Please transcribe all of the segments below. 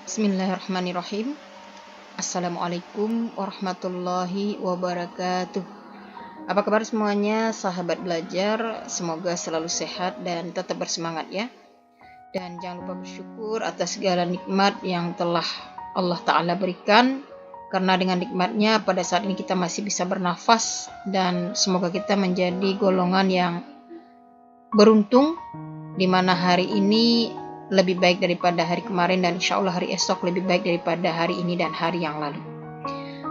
Bismillahirrahmanirrahim. Assalamualaikum warahmatullahi wabarakatuh. Apa kabar semuanya, sahabat belajar? Semoga selalu sehat dan tetap bersemangat ya. Dan jangan lupa bersyukur atas segala nikmat yang telah Allah Ta'ala berikan. Karena dengan nikmatnya pada saat ini kita masih bisa bernafas. Dan semoga kita menjadi golongan yang beruntung, di mana hari ini lebih baik daripada hari kemarin, dan insya Allah hari esok lebih baik daripada hari ini dan hari yang lalu.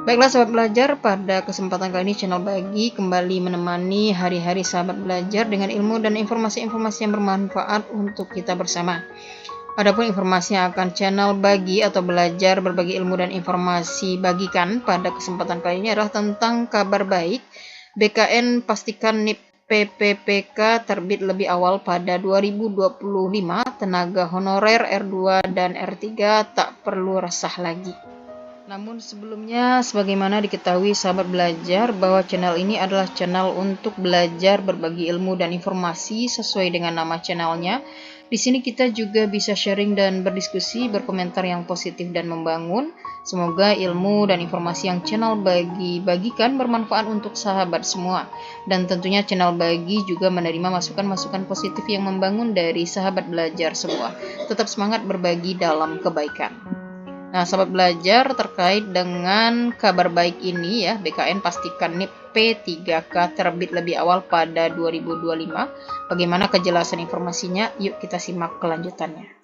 Baiklah sahabat belajar, pada kesempatan kali ini channel Bagi kembali menemani hari-hari sahabat belajar dengan ilmu dan informasi-informasi yang bermanfaat untuk kita bersama. Adapun informasi yang akan channel Bagi atau belajar berbagi ilmu dan informasi bagikan pada kesempatan kali ini adalah tentang kabar baik. BKN pastikan NIP PPPK terbit lebih awal pada 2025, tenaga honorer R2 dan R3 tak perlu resah lagi. Namun sebelumnya, sebagaimana diketahui sahabat belajar bahwa channel ini adalah channel untuk belajar berbagi ilmu dan informasi sesuai dengan nama channelnya. Di sini kita juga bisa sharing dan berdiskusi, berkomentar yang positif dan membangun. Semoga ilmu dan informasi yang channel Bagi bagikan bermanfaat untuk sahabat semua. Dan tentunya channel Bagi juga menerima masukan-masukan positif yang membangun dari sahabat belajar semua. Tetap semangat berbagi dalam kebaikan. Nah, sahabat belajar, terkait dengan kabar baik ini ya, BKN pastikan NIP P3K terbit lebih awal pada 2025. Bagaimana kejelasan informasinya? Yuk kita simak kelanjutannya.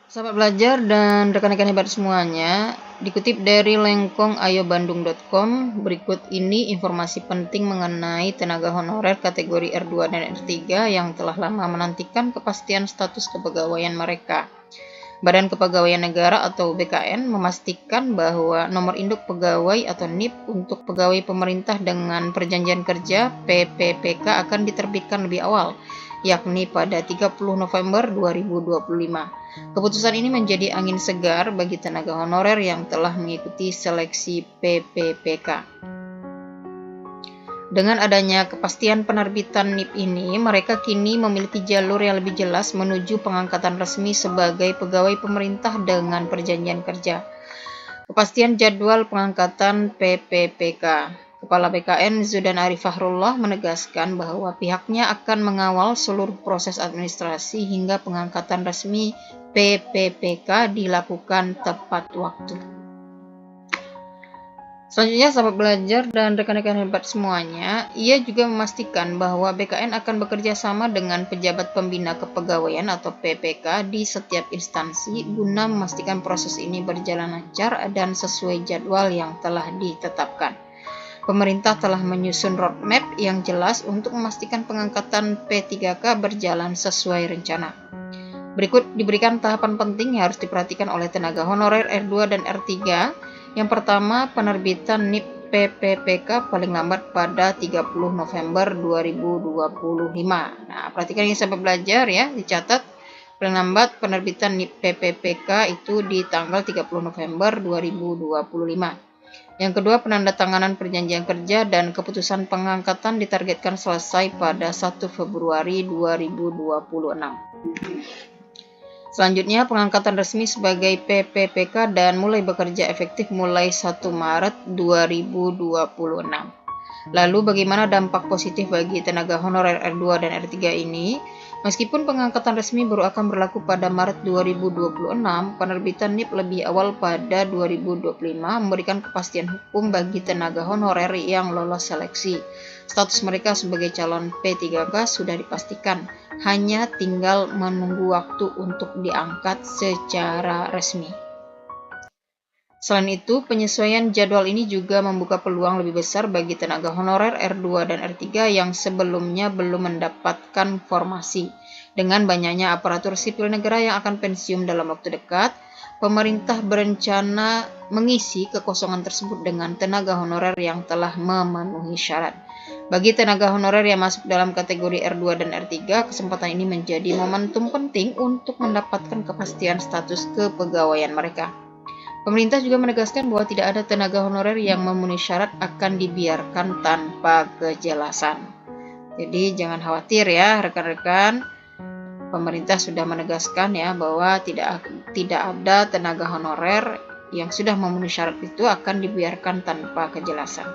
Sahabat belajar dan rekan-rekan hebat semuanya, dikutip dari lengkongayobandung.com, berikut ini informasi penting mengenai tenaga honorer kategori R2 dan R3 yang telah lama menantikan kepastian status kepegawaian mereka. Badan Kepegawaian Negara atau BKN memastikan bahwa nomor induk pegawai atau NIP untuk pegawai pemerintah dengan perjanjian kerja PPPK akan diterbitkan lebih awal, yakni pada 30 November 2025. Keputusan ini menjadi angin segar bagi tenaga honorer yang telah mengikuti seleksi PPPK. Dengan adanya kepastian penerbitan NIP ini, mereka kini memiliki jalur yang lebih jelas menuju pengangkatan resmi sebagai pegawai pemerintah dengan perjanjian kerja. Kepastian jadwal pengangkatan PPPK. Kepala BKN Zudan Arif Fahrullah menegaskan bahwa pihaknya akan mengawal seluruh proses administrasi hingga pengangkatan resmi PPPK dilakukan tepat waktu. Selanjutnya, sahabat belajar dan rekan-rekan hebat semuanya, ia juga memastikan bahwa BKN akan bekerja sama dengan pejabat pembina kepegawaian atau PPK di setiap instansi guna memastikan proses ini berjalan lancar dan sesuai jadwal yang telah ditetapkan. Pemerintah telah menyusun roadmap yang jelas untuk memastikan pengangkatan P3K berjalan sesuai rencana. Berikut diberikan tahapan penting yang harus diperhatikan oleh tenaga honorer R2 dan R3. Yang pertama, penerbitan NIP PPPK paling lambat pada 30 November 2025. Nah, perhatikan ini sahabat belajar ya, dicatat paling lambat penerbitan NIP PPPK itu di tanggal 30 November 2025. Yang kedua, penandatanganan perjanjian kerja dan keputusan pengangkatan ditargetkan selesai pada 1 Februari 2026. Selanjutnya, pengangkatan resmi sebagai PPPK dan mulai bekerja efektif mulai 1 Maret 2026. Lalu bagaimana dampak positif bagi tenaga honorer R2 dan R3 ini? Meskipun pengangkatan resmi baru akan berlaku pada Maret 2026, penerbitan NIP lebih awal pada 2025 memberikan kepastian hukum bagi tenaga honorer yang lolos seleksi. Status mereka sebagai calon P3K sudah dipastikan, hanya tinggal menunggu waktu untuk diangkat secara resmi. Selain itu, penyesuaian jadwal ini juga membuka peluang lebih besar bagi tenaga honorer R2 dan R3 yang sebelumnya belum mendapatkan formasi. Dengan banyaknya aparatur sipil negara yang akan pensiun dalam waktu dekat, pemerintah berencana mengisi kekosongan tersebut dengan tenaga honorer yang telah memenuhi syarat. Bagi tenaga honorer yang masuk dalam kategori R2 dan R3, kesempatan ini menjadi momentum penting untuk mendapatkan kepastian status kepegawaian mereka. Pemerintah juga menegaskan bahwa tidak ada tenaga honorer yang memenuhi syarat akan dibiarkan tanpa kejelasan. Jadi jangan khawatir ya rekan-rekan. Pemerintah sudah menegaskan ya bahwa tidak ada tenaga honorer yang sudah memenuhi syarat itu akan dibiarkan tanpa kejelasan.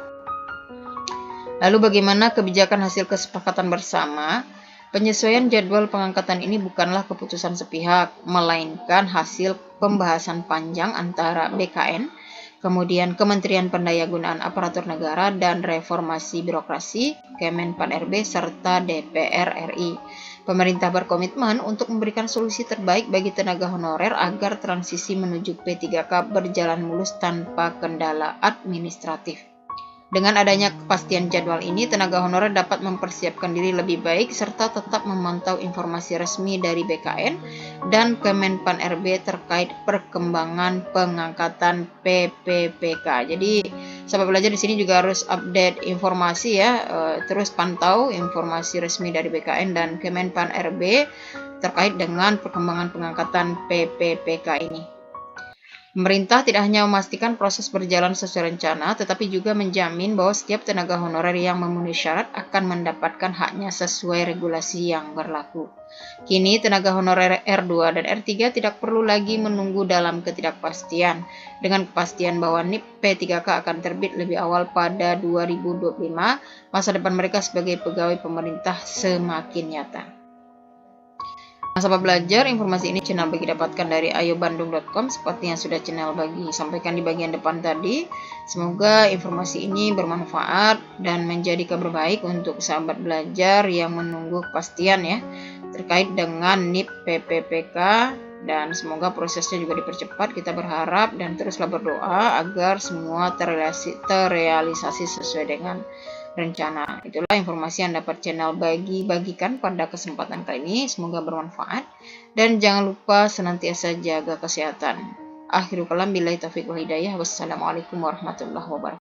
Lalu bagaimana kebijakan hasil kesepakatan bersama? Penyesuaian jadwal pengangkatan ini bukanlah keputusan sepihak, melainkan hasil pembahasan panjang antara BKN, kemudian Kementerian Pendayagunaan Aparatur Negara dan Reformasi Birokrasi, Kemenpan-RB, serta DPR RI. Pemerintah berkomitmen untuk memberikan solusi terbaik bagi tenaga honorer agar transisi menuju P3K berjalan mulus tanpa kendala administratif. Dengan adanya kepastian jadwal ini, tenaga honorer dapat mempersiapkan diri lebih baik serta tetap memantau informasi resmi dari BKN dan Kemenpan-RB terkait perkembangan pengangkatan PPPK. Jadi, sahabat belajar di sini juga harus update informasi ya, terus pantau informasi resmi dari BKN dan Kemenpan-RB terkait dengan perkembangan pengangkatan PPPK ini. Pemerintah tidak hanya memastikan proses berjalan sesuai rencana, tetapi juga menjamin bahwa setiap tenaga honorer yang memenuhi syarat akan mendapatkan haknya sesuai regulasi yang berlaku. Kini, tenaga honorer R2 dan R3 tidak perlu lagi menunggu dalam ketidakpastian, dengan kepastian bahwa NIP P3K akan terbit lebih awal pada 2025, masa depan mereka sebagai pegawai pemerintah semakin nyata. Sahabat belajar, informasi ini channel bagi dapatkan dari ayobandung.com seperti yang sudah channel bagi sampaikan di bagian depan tadi. Semoga informasi ini bermanfaat dan menjadi kabar baik untuk sahabat belajar yang menunggu kepastian ya terkait dengan NIP PPPK, dan semoga prosesnya juga dipercepat. Kita berharap dan teruslah berdoa agar semua terrealisasi sesuai dengan rencana. Itulah informasi yang dapat channel bagikan pada kesempatan kali ini. Semoga bermanfaat dan jangan lupa senantiasa jaga kesehatan. Akhirul kalam, billahi taufiq wal hidayah. Wassalamualaikum warahmatullahi wabarakatuh.